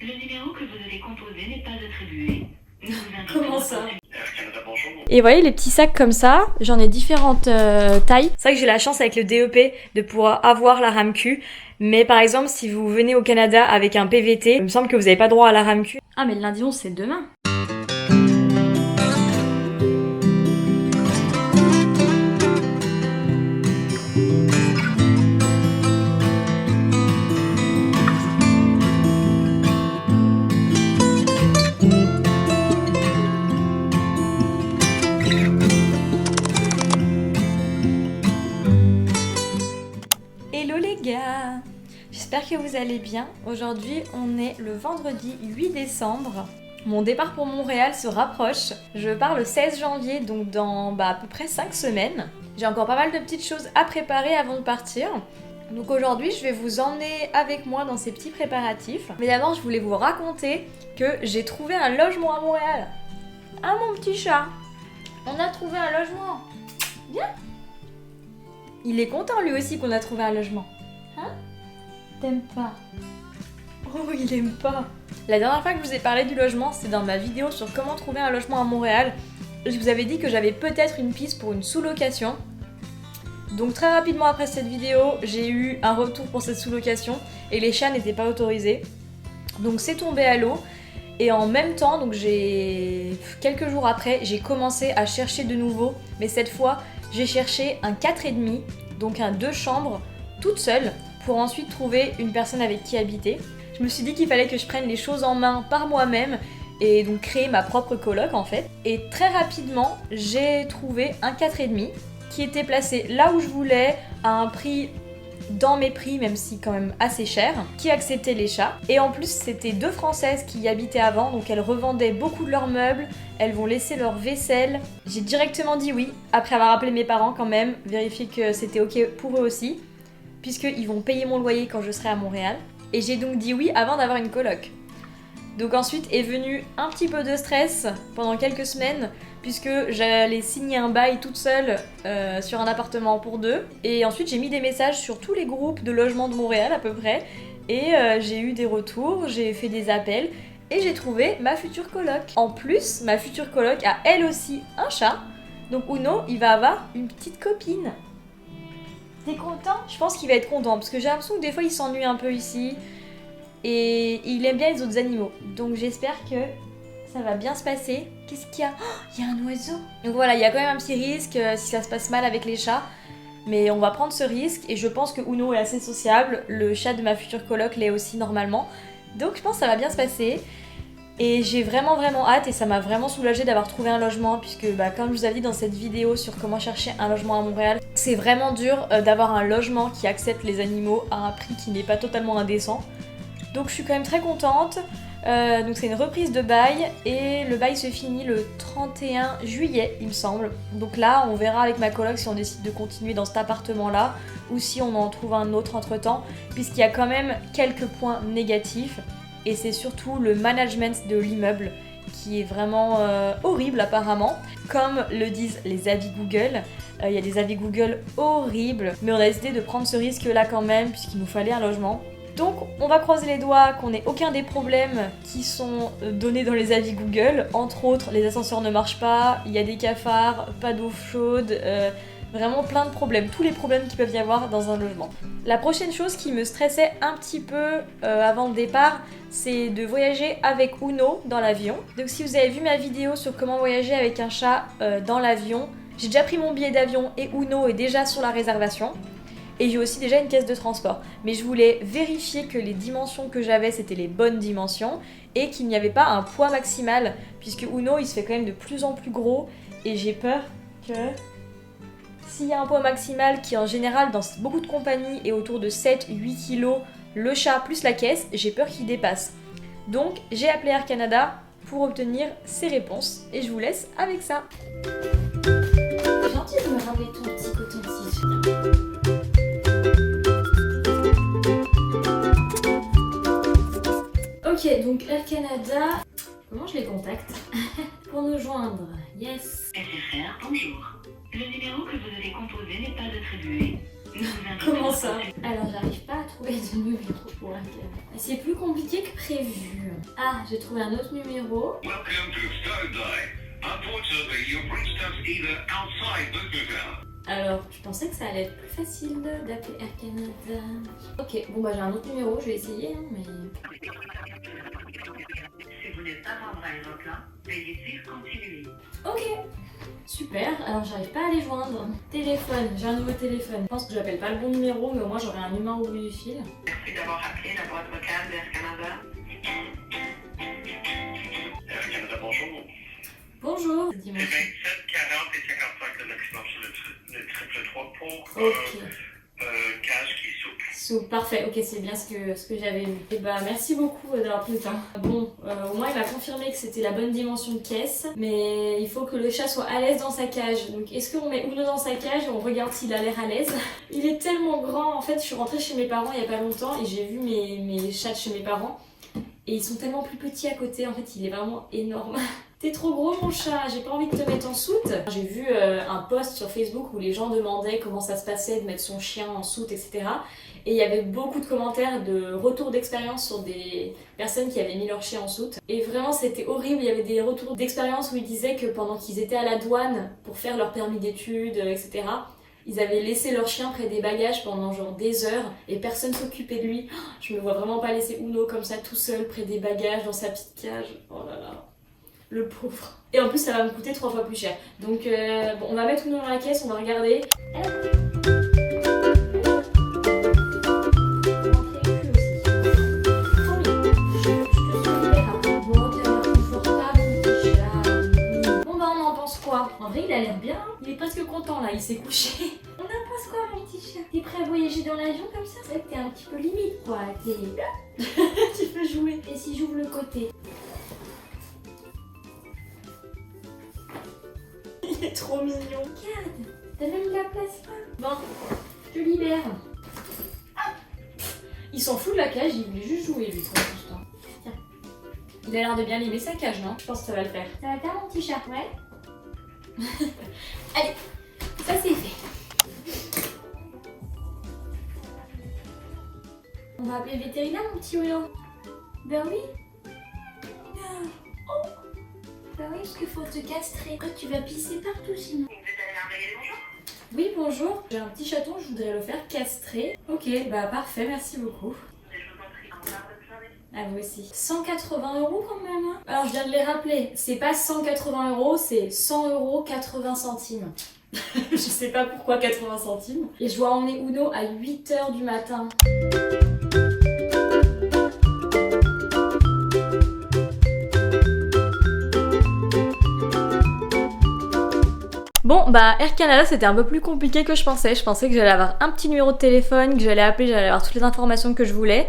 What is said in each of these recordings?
Le numéro que vous avez composé n'est pas attribué. Nous vous invitons Comment ça? Et voyez les petits sacs comme ça, j'en ai différentes tailles. C'est vrai que j'ai la chance avec le DEP de pouvoir avoir la RAMQ. Mais par exemple, si vous venez au Canada avec un PVT, il me semble que vous n'avez pas droit à la RAMQ. Ah mais le lundi 11 c'est demain. Hello les gars, j'espère que vous allez bien. Aujourd'hui on est le vendredi 8 décembre. Mon départ pour Montréal se rapproche. Je pars le 16 janvier, donc dans à peu près 5 semaines. J'ai encore pas mal de petites choses à préparer avant de partir. Donc aujourd'hui je vais vous emmener avec moi dans ces petits préparatifs. Mais d'abord je voulais vous raconter que j'ai trouvé un logement à Montréal. Ah mon petit chat, on a trouvé un logement. Viens. Il est content lui aussi qu'on a trouvé un logement. Hein? T'aimes pas? Oh, il aime pas. La dernière fois que je vous ai parlé du logement, c'était dans ma vidéo sur comment trouver un logement à Montréal. Je vous avais dit que j'avais peut-être une piste pour une sous-location. Donc très rapidement après cette vidéo, j'ai eu un retour pour cette sous-location et les chats n'étaient pas autorisés. Donc c'est tombé à l'eau. Et en même temps, donc quelques jours après, j'ai commencé à chercher de nouveau, mais cette fois, j'ai cherché un 4,5, donc un 2 chambres, toute seule, pour ensuite trouver une personne avec qui habiter. Je me suis dit qu'il fallait que je prenne les choses en main par moi-même et donc créer ma propre coloc en fait. Et très rapidement, j'ai trouvé un 4,5 qui était placé là où je voulais, à un prix dans mes prix, même si quand même assez cher, qui acceptait les chats. Et en plus, c'était 2 Françaises qui y habitaient avant, donc elles revendaient beaucoup de leurs meubles, elles vont laisser leur vaisselle. J'ai directement dit oui, après avoir appelé mes parents quand même, vérifier que c'était ok pour eux aussi, puisqu'ils vont payer mon loyer quand je serai à Montréal. Et j'ai donc dit oui avant d'avoir une coloc. Donc ensuite est venu un petit peu de stress pendant quelques semaines, puisque j'allais signer un bail toute seule sur un appartement pour 2. Et ensuite j'ai mis des messages sur tous les groupes de logement de Montréal à peu près. Et j'ai eu des retours, j'ai fait des appels et j'ai trouvé ma future coloc. En plus, ma future coloc a elle aussi un chat. Donc Uno, il va avoir une petite copine. T'es content? Je pense qu'il va être content, parce que j'ai l'impression que des fois il s'ennuie un peu ici. Et il aime bien les autres animaux. Donc j'espère que ça va bien se passer. Qu'est-ce qu'il y a? Oh, il y a un oiseau. Donc voilà, il y a quand même un petit risque si ça se passe mal avec les chats. Mais on va prendre ce risque et je pense que Uno est assez sociable. Le chat de ma future coloc l'est aussi normalement. Donc je pense que ça va bien se passer. Et j'ai vraiment hâte et ça m'a vraiment soulagée d'avoir trouvé un logement, puisque comme je vous avais dit dans cette vidéo sur comment chercher un logement à Montréal, c'est vraiment dur d'avoir un logement qui accepte les animaux à un prix qui n'est pas totalement indécent. Donc je suis quand même très contente. Donc c'est une reprise de bail et le bail se finit le 31 juillet il me semble. Donc là on verra avec ma coloc si on décide de continuer dans cet appartement là ou si on en trouve un autre entre temps, puisqu'il y a quand même quelques points négatifs et c'est surtout le management de l'immeuble qui est vraiment horrible apparemment, comme le disent les avis Google. Il y a des avis Google horribles, mais on a décidé de prendre ce risque là quand même puisqu'il nous fallait un logement. Donc on va croiser les doigts qu'on n'ait aucun des problèmes qui sont donnés dans les avis Google. Entre autres, les ascenseurs ne marchent pas, il y a des cafards, pas d'eau chaude, vraiment plein de problèmes. Tous les problèmes qu'il peut y avoir dans un logement. La prochaine chose qui me stressait un petit peu avant le départ, c'est de voyager avec Uno dans l'avion. Donc si vous avez vu ma vidéo sur comment voyager avec un chat dans l'avion, j'ai déjà pris mon billet d'avion et Uno est déjà sur la réservation. Et j'ai aussi déjà une caisse de transport. Mais je voulais vérifier que les dimensions que j'avais, c'était les bonnes dimensions et qu'il n'y avait pas un poids maximal, puisque Uno, il se fait quand même de plus en plus gros et j'ai peur que s'il y a un poids maximal qui en général dans beaucoup de compagnies est autour de 7-8 kg, le chat plus la caisse, j'ai peur qu'il dépasse. Donc j'ai appelé Air Canada pour obtenir ces réponses et je vous laisse avec ça. C'est gentil de me ramener ton petit coton-tige. Ok, donc Air Canada, comment je les contacte? Pour nous joindre, yes. SFR, bonjour. Le numéro que vous avez composé n'est pas attribué. Comment ça? Alors j'arrive pas à trouver de numéro pour Air Canada. C'est plus compliqué que prévu. Ah, j'ai trouvé un autre numéro. Welcome to Stowdye. Unfortunately, you've reached us either outside business hours. Alors, je pensais que ça allait être plus facile d'appeler Air Canada. Ok, bon bah j'ai un autre numéro, je vais essayer, hein, mais... Si vous n'êtes pas membre à Aéroplan, veuillez suivre continuer. Ok, super, alors j'arrive pas à les joindre. Téléphone, j'ai un nouveau téléphone. Je pense que j'appelle pas le bon numéro, mais au moins j'aurai un humain au bout du fil. Merci d'avoir appelé la boîte vocale d'Air Canada. Air Canada, bonjour. Bonjour, C'est dis-moi. 27, 40 et 55 le maximum sur le triple 3 pour Ok. cage qui est souple. Parfait, ok, c'est bien ce que j'avais vu. Et bah merci beaucoup d'avoir pris le temps. Bon, au moins il m'a confirmé que c'était la bonne dimension de caisse, mais il faut que le chat soit à l'aise dans sa cage. Donc est-ce qu'on met Uno dans sa cage et on regarde s'il a l'air à l'aise? Il est tellement grand, en fait je suis rentrée chez mes parents il y a pas longtemps et j'ai vu mes chats chez mes parents. Et ils sont tellement plus petits à côté, en fait il est vraiment énorme. T'es trop gros mon chat, j'ai pas envie de te mettre en soute. J'ai vu un post sur Facebook où les gens demandaient comment ça se passait de mettre son chien en soute, etc. Et il y avait beaucoup de commentaires de retours d'expérience sur des personnes qui avaient mis leur chien en soute. Et vraiment c'était horrible, il y avait des retours d'expérience où ils disaient que pendant qu'ils étaient à la douane pour faire leur permis d'études, etc., ils avaient laissé leur chien près des bagages pendant genre des heures et personne s'occupait de lui. Je me vois vraiment pas laisser Uno comme ça tout seul près des bagages dans sa petite cage. Oh là là. Le pauvre. Et en plus ça va me coûter 3 fois plus cher. Donc bon, on va mettre Uno dans la caisse, on va regarder. Bon bah on en pense quoi? En vrai il a l'air bien, il est presque content là, il s'est couché. On en pense quoi mon petit chat? T'es prêt à voyager dans l'avion comme ça? C'est vrai que t'es un petit peu limite quoi, tu peux jouer. Et si j'ouvre le côté? Il est trop mignon. Regarde, t'as même de la place là. Bon, je te libère. Il s'en fout de la cage, il voulait juste jouer lui pour l'instant. Tiens. Il a l'air de bien aimer sa cage, non? Je pense que ça va le faire. Ça va faire mon petit chat, ouais? Allez, ça c'est fait. On va appeler le vétérinaire mon petit Uno. Ben oui. Oh. Bah oui, parce qu'il faut te castrer. Après, tu vas pisser partout sinon. Vous êtes allé envoyer bonjour? Oui, bonjour. J'ai un petit chaton, je voudrais le faire castrer. Ok, bah parfait, merci beaucoup. Je vous en prie, au revoir, bonne journée. À vous aussi. 180 € quand même. Hein. Alors, je viens de les rappeler. C'est pas 180 €, c'est 100 € 80 centimes. Je sais pas pourquoi 80 centimes. Et je dois emmener Uno à 8 h du matin. Bon, bah Air Canada c'était un peu plus compliqué que je pensais. Je pensais que j'allais avoir un petit numéro de téléphone, que j'allais appeler, j'allais avoir toutes les informations que je voulais.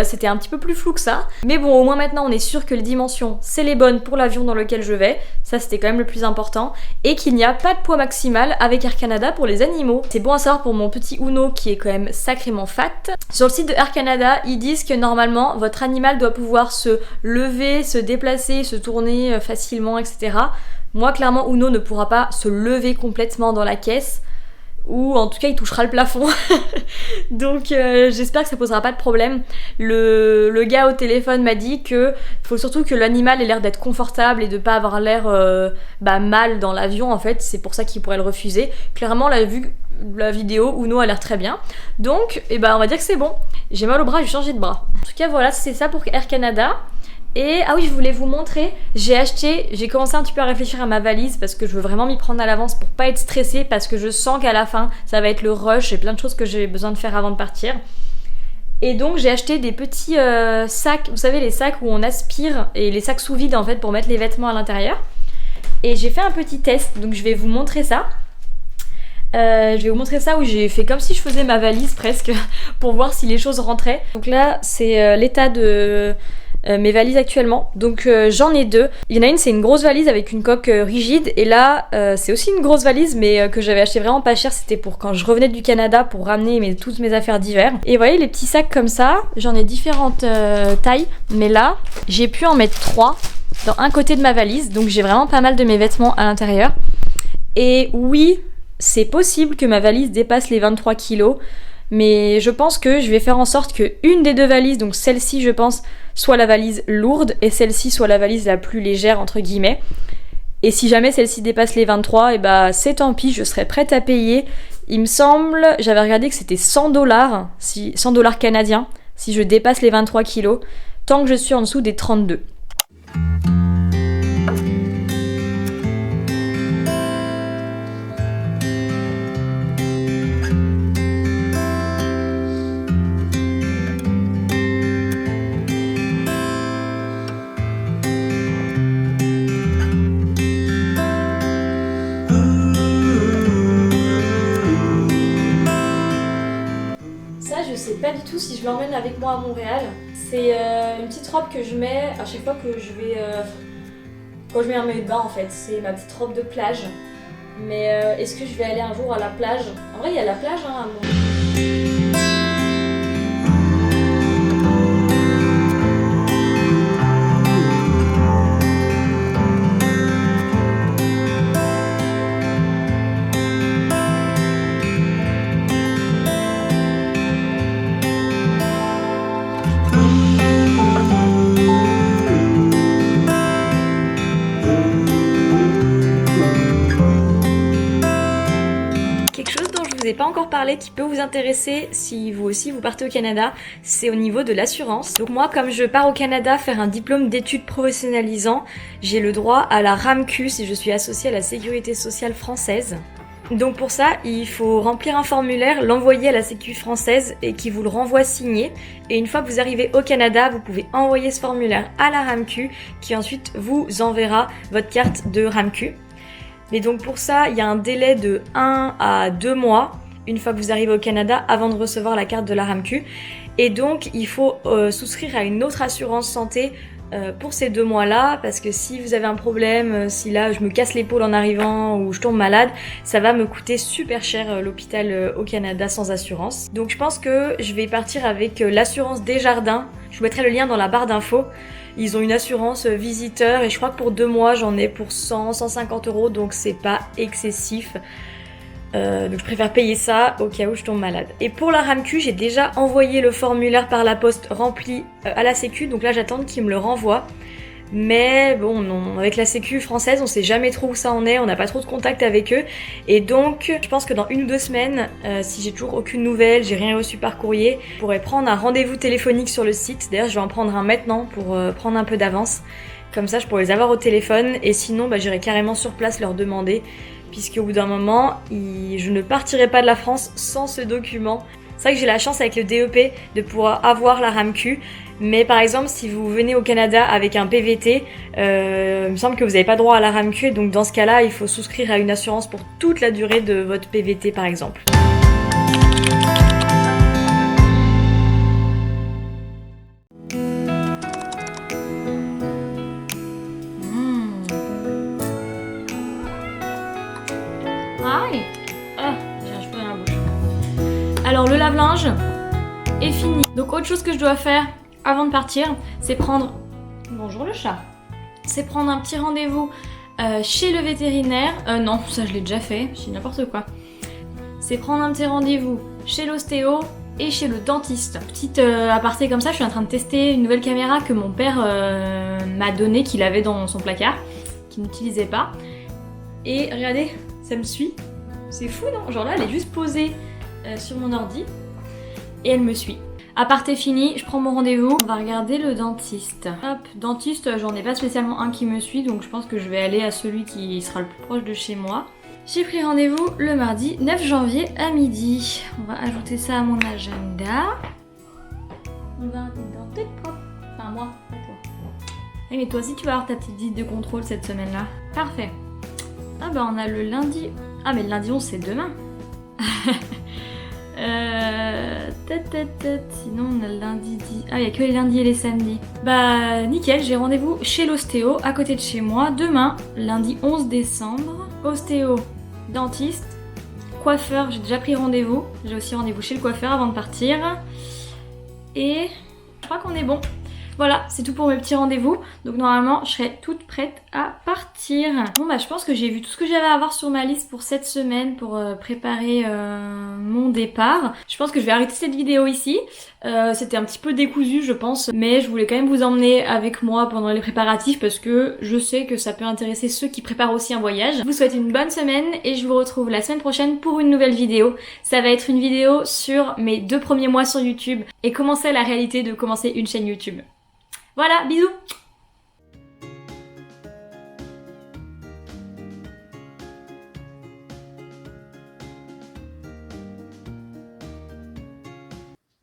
C'était un petit peu plus flou que ça. Mais bon, au moins maintenant on est sûr que les dimensions c'est les bonnes pour l'avion dans lequel je vais. Ça c'était quand même le plus important. Et qu'il n'y a pas de poids maximal avec Air Canada pour les animaux. C'est bon à savoir pour mon petit Uno qui est quand même sacrément fat. Sur le site de Air Canada, ils disent que normalement votre animal doit pouvoir se lever, se déplacer, se tourner facilement, etc. Moi, clairement, Uno ne pourra pas se lever complètement dans la caisse, ou en tout cas, il touchera le plafond. Donc, j'espère que ça posera pas de problème. Le gars au téléphone m'a dit que faut surtout que l'animal ait l'air d'être confortable et de pas avoir l'air mal dans l'avion. En fait, c'est pour ça qu'il pourrait le refuser. Clairement, la vidéo, Uno a l'air très bien. Donc, on va dire que c'est bon. J'ai mal au bras, j'ai changé de bras. En tout cas, voilà, c'est ça pour Air Canada. Et ah oui, je voulais vous montrer, j'ai commencé un petit peu à réfléchir à ma valise parce que je veux vraiment m'y prendre à l'avance pour pas être stressée, parce que je sens qu'à la fin ça va être le rush et plein de choses que j'ai besoin de faire avant de partir. Et donc j'ai acheté des petits sacs, vous savez les sacs où on aspire, et les sacs sous vide en fait pour mettre les vêtements à l'intérieur. Et j'ai fait un petit test, donc je vais vous montrer ça. Je vais vous montrer ça où j'ai fait comme si je faisais ma valise presque pour voir si les choses rentraient. Donc là c'est l'état de mes valises actuellement. Donc j'en ai deux. Il y en a une, c'est une grosse valise avec une coque rigide, et là c'est aussi une grosse valise mais que j'avais acheté vraiment pas cher. C'était pour quand je revenais du Canada pour ramener toutes mes affaires d'hiver. Et vous voyez les petits sacs comme ça, j'en ai différentes tailles, mais là j'ai pu en mettre 3 dans un côté de ma valise, donc j'ai vraiment pas mal de mes vêtements à l'intérieur. Et oui, c'est possible que ma valise dépasse les 23 kilos, mais je pense que je vais faire en sorte que une des deux valises, donc celle-ci je pense, soit la valise lourde et celle-ci soit la valise la plus légère entre guillemets. Et si jamais celle-ci dépasse les 23, et bah c'est tant pis, je serai prête à payer. Il me semble, j'avais regardé que c'était 100 $, canadiens, si je dépasse les 23 kilos, tant que je suis en dessous des 32. Pas du tout si je l'emmène avec moi à Montréal. C'est une petite robe que je mets à chaque fois que je vais quand je mets un maillot de bain en fait. C'est ma petite robe de plage. Mais est-ce que je vais aller un jour à la plage? En vrai il y a la plage hein, à Montréal. Pas encore parlé qui peut vous intéresser si vous aussi vous partez au Canada, c'est au niveau de l'assurance. Donc moi comme je pars au Canada faire un diplôme d'études professionnalisant, j'ai le droit à la RAMQ si je suis associée à la Sécurité sociale française. Donc pour ça, il faut remplir un formulaire, l'envoyer à la Sécu française et qui vous le renvoie signé. Et une fois que vous arrivez au Canada, vous pouvez envoyer ce formulaire à la RAMQ qui ensuite vous enverra votre carte de RAMQ. Mais donc pour ça, il y a un délai de 1 à 2 mois une fois que vous arrivez au Canada avant de recevoir la carte de la RAMQ. Et donc il faut souscrire à une autre assurance santé pour ces 2 mois-là, parce que si vous avez un problème, si là je me casse l'épaule en arrivant ou je tombe malade, ça va me coûter super cher l'hôpital au Canada sans assurance. Donc je pense que je vais partir avec l'assurance Desjardins. Je vous mettrai le lien dans la barre d'infos. Ils ont une assurance visiteur et je crois que pour 2 mois j'en ai pour 100-150 €, donc c'est pas excessif. Donc je préfère payer ça au cas où je tombe malade. Et pour la RAMQ, j'ai déjà envoyé le formulaire par la poste rempli à la Sécu, donc là j'attends qu'ils me le renvoient. Mais bon, non, avec la Sécu française, on sait jamais trop où ça en est, on n'a pas trop de contact avec eux. Et donc, je pense que dans 1 ou 2 semaines, si j'ai toujours aucune nouvelle, j'ai rien reçu par courrier, je pourrais prendre un rendez-vous téléphonique sur le site. D'ailleurs, je vais en prendre un maintenant pour prendre un peu d'avance. Comme ça, je pourrais les avoir au téléphone. Et sinon, j'irai carrément sur place leur demander. Puisqu'au bout d'un moment, je ne partirai pas de la France sans ce document. C'est vrai que j'ai la chance avec le DEP de pouvoir avoir la RAMQ, mais par exemple si vous venez au Canada avec un PVT, il me semble que vous n'avez pas droit à la RAMQ, et donc dans ce cas-là, il faut souscrire à une assurance pour toute la durée de votre PVT par exemple. Alors le lave-linge est fini. Donc autre chose que je dois faire avant de partir, c'est prendre... Bonjour le chat. C'est prendre un petit rendez-vous chez le vétérinaire. Non, ça je l'ai déjà fait, je dis n'importe quoi. C'est prendre un petit rendez-vous chez l'ostéo et chez le dentiste. Petite aparté comme ça, je suis en train de tester une nouvelle caméra que mon père m'a donnée, qu'il avait dans son placard, qu'il n'utilisait pas. Et regardez, ça me suit. C'est fou non? Genre là, elle est juste posée sur mon ordi et elle me suit. Aparté fini, je prends mon rendez-vous. On va regarder le dentiste. Hop, dentiste, j'en ai pas spécialement un qui me suit, donc je pense que je vais aller à celui qui sera le plus proche de chez moi. J'ai pris rendez-vous le mardi 9 janvier à midi. On va ajouter ça à mon agenda. On va avoir une dent toute propre. Enfin moi, pas toi. Hey, mais toi aussi tu vas avoir ta petite visite de contrôle cette semaine-là. Parfait. Ah on a le lundi. Ah mais le lundi 11 c'est demain. Sinon on a le lundi 10. Ah il n'y a que les lundis et les samedis. Nickel, j'ai rendez-vous chez l'ostéo à côté de chez moi demain, lundi 11 décembre. Ostéo, dentiste, coiffeur, j'ai déjà pris rendez-vous. J'ai aussi rendez-vous chez le coiffeur avant de partir. Et je crois qu'on est bon. Voilà, c'est tout pour mes petits rendez-vous. Donc normalement, je serai toute prête à partir. Bon bah je pense que j'ai vu tout ce que j'avais à voir sur ma liste pour cette semaine pour préparer mon départ. Je pense que je vais arrêter cette vidéo ici. C'était un petit peu décousu je pense, mais je voulais quand même vous emmener avec moi pendant les préparatifs parce que je sais que ça peut intéresser ceux qui préparent aussi un voyage. Je vous souhaite une bonne semaine et je vous retrouve la semaine prochaine pour une nouvelle vidéo. Ça va être une vidéo sur mes 2 premiers mois sur YouTube et comment c'est la réalité de commencer une chaîne YouTube. Voilà, bisous!